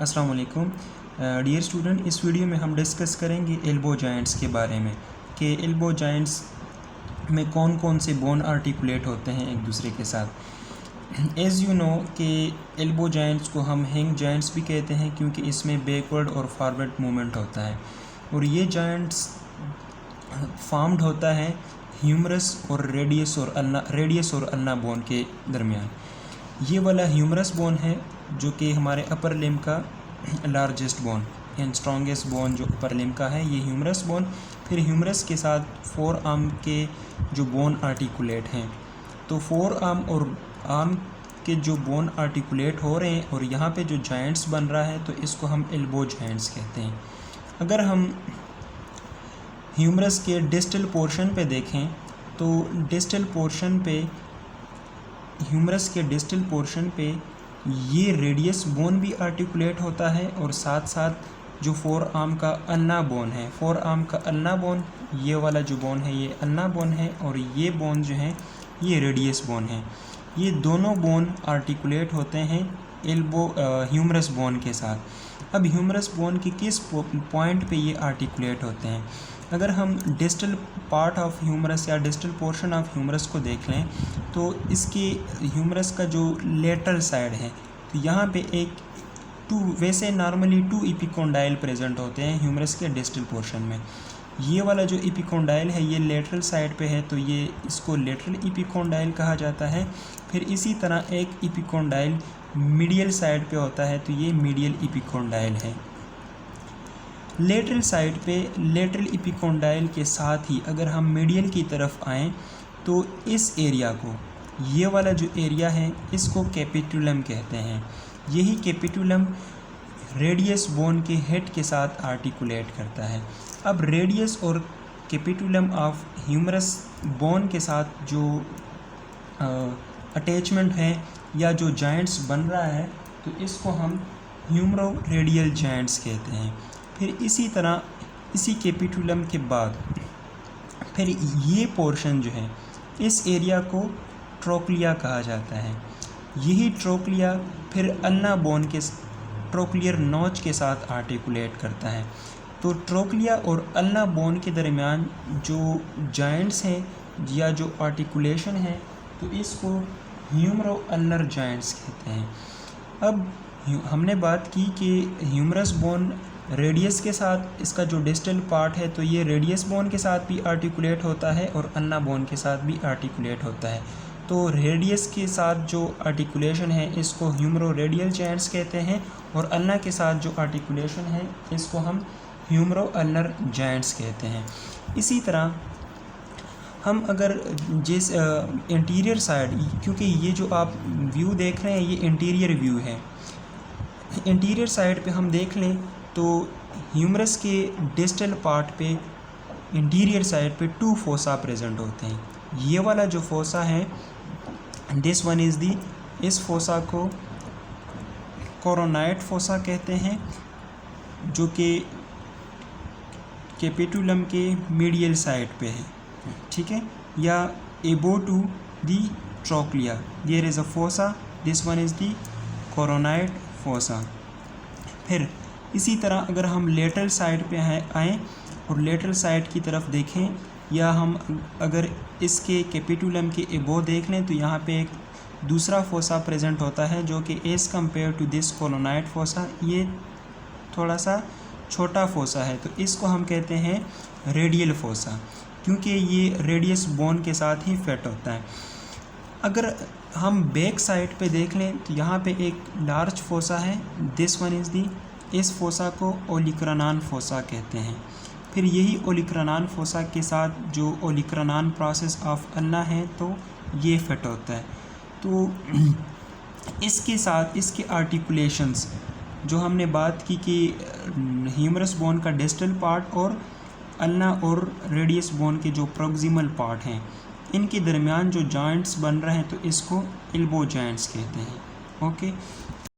अस्सलाम वालेकुम dear student. इस वीडियो में हम डिस्कस करेंगे एल्बो जॉइंट्स के बारे में कि एल्बो जॉइंट्स में कौन कौन से बोन आर्टिकुलेट होते हैं एक दूसरे के साथ। एज़ यू नो कि एल्बो जॉइंट्स को हम हिंग जॉइंट्स भी कहते हैं क्योंकि इसमें बैकवर्ड और फॉरवर्ड मूवमेंट होता है और ये जॉइंट्स फॉर्म्ड होता है ह्यूमरस और रेडियस और अल्ना बोन के दरमियान। ये वाला ह्यूमरस बोन है जो कि हमारे अपर लिम का largest bone and strongest bone जो अपर लिम का है, ये ह्यूमरस बोन। फिर ह्यूमरस के साथ फोर आर्म के जो बोन आर्टिकुलेट हैं, तो फोर आर्म और आर्म के जो बोन आर्टिकुलेट हो रहे हैं और यहाँ पे जो जॉइंट्स बन रहा है तो इसको हम एल्बो जॉइंट्स कहते हैं। अगर हम ह्यूमरस के डिस्टल पोर्शन पे देखें तो डिस्टल पोर्शन पे ह्यूमरस के डिस्टल पोर्शन पे ये रेडियस बोन भी आर्टिकुलेट होता है और साथ साथ जो फोर आर्म का अल्ना बोन है, फोर आर्म का अल्ना बोन, ये वाला जो बोन है ये अल्ना बोन है और ये बोन जो है ये रेडियस बोन है। ये दोनों बोन आर्टिकुलेट होते हैं ह्यूमरस बोन के साथ। अब ह्यूमरस बोन के किस पॉइंट पे ये आर्टिकुलेट होते हैं? अगर हम डिस्टल पार्ट ऑफ ह्यूमरस या डिस्टल पोर्शन ऑफ ह्यूमरस को देख लें तो इसके ह्यूमरस का जो लेटरल साइड है तो यहाँ पे वैसे नॉर्मली टू एपिकोंडाइल प्रेजेंट होते हैं ह्यूमरस के डिस्टल पोर्शन में। ये वाला जो एपिकोंडाइल है ये लेटरल साइड पे है तो ये इसको लेटरल एपिकोंडाइल कहा जाता है। फिर इसी तरह एक एपिकोंडाइल मीडियल साइड पे होता है तो ये मीडियल एपिकोंडाइल है। लेटरल साइड पे लेटरल एपिकोंडाइल के साथ ही अगर हम मीडियल की तरफ आएँ तो इस एरिया को, ये वाला जो एरिया है इसको कैपिटुलम कहते हैं। यही कैपिटुलम रेडियस बोन के हेड के साथ आर्टिकुलेट करता है। अब रेडियस और कैपिटुलम ऑफ ह्यूमरस बोन के साथ जो अटैचमेंट है या जो जॉइंट्स बन रहा है तो इसको हम ह्यूमरो रेडियल जॉइंट्स कहते हैं। फिर इसी तरह इसी कैपिटुलम के बाद फिर ये पोर्शन जो है इस एरिया को ट्रोक्लिया कहा जाता है। यही ट्रोक्लिया फिर अल्ना बोन के ट्रोक्लियर नॉच के साथ आर्टिकुलेट करता है। तो ट्रोक्लिया और अल्ना बोन के दरमियान जो जॉइंट्स हैं या जो आर्टिकुलेशन है तो इसको ह्यूमरो अल्नर जॉइंट्स कहते हैं। अब हमने बात की कि ह्यूमरस बोन रेडियस के साथ इसका जो डिस्टल पार्ट है तो ये रेडियस बोन के साथ भी आर्टिकुलेट होता है और अल्ना बोन के साथ भी आर्टिकुलेट होता है। तो रेडियस के साथ जो आर्टिकुलेशन है इसको ह्यूमरो रेडियल जॉइंट्स कहते हैं और अल्ना के साथ जो आर्टिकुलेशन है इसको हम ह्यूमरो अल्नर जॉइंट्स कहते हैं। इसी तरह हम अगर जिस इंटीरियर साइड, क्योंकि ये जो आप व्यू देख रहे हैं ये इंटीरियर व्यू है, इंटीरियर साइड पे हम देख लें तो ह्यूमरस के डिस्टल पार्ट पे इंटीरियर साइड पे टू फोसा प्रेजेंट होते हैं। ये वाला जो फोसा है दिस वन इज़ दी, इस फोसा को कोरोनाइड फोसा कहते हैं जो कि कैपिटुलम के मीडियल साइड पे है, ठीक है, या above to the trochlea there is a fossa, this one is the coronoid fossa. फिर इसी तरह अगर हम लेटरल साइड पे आएँ और लेटरल साइड की तरफ देखें या हम अगर इसके कैपिटुलम के एबो देख लें तो यहाँ पे एक दूसरा फोसा प्रेजेंट होता है जो कि as compare to this coronoid fossa ये थोड़ा सा छोटा फोसा है तो इसको हम कहते हैं रेडियल फोसा क्योंकि ये रेडियस बोन के साथ ही फिट होता है। अगर हम बैक साइड पे देख लें तो यहाँ पे एक लार्ज फोसा है, दिस वन इज़ दी, इस फोसा को ओलिक्रनान फोसा कहते हैं। फिर यही ओलिक्रनान फोसा के साथ जो ओलिक्रनान प्रोसेस ऑफ अल्ना है तो ये फिट होता है। तो इसके साथ इसके आर्टिकुलेशंस जो हमने बात की कि ह्यूमरस बोन का डिस्टल पार्ट और अल्ना और रेडियस बोन के जो प्रोक्सिमल पार्ट हैं इनके दरमियान जो जॉइंट्स बन रहे हैं तो इसको एल्बो जॉइंट्स कहते हैं। ओके।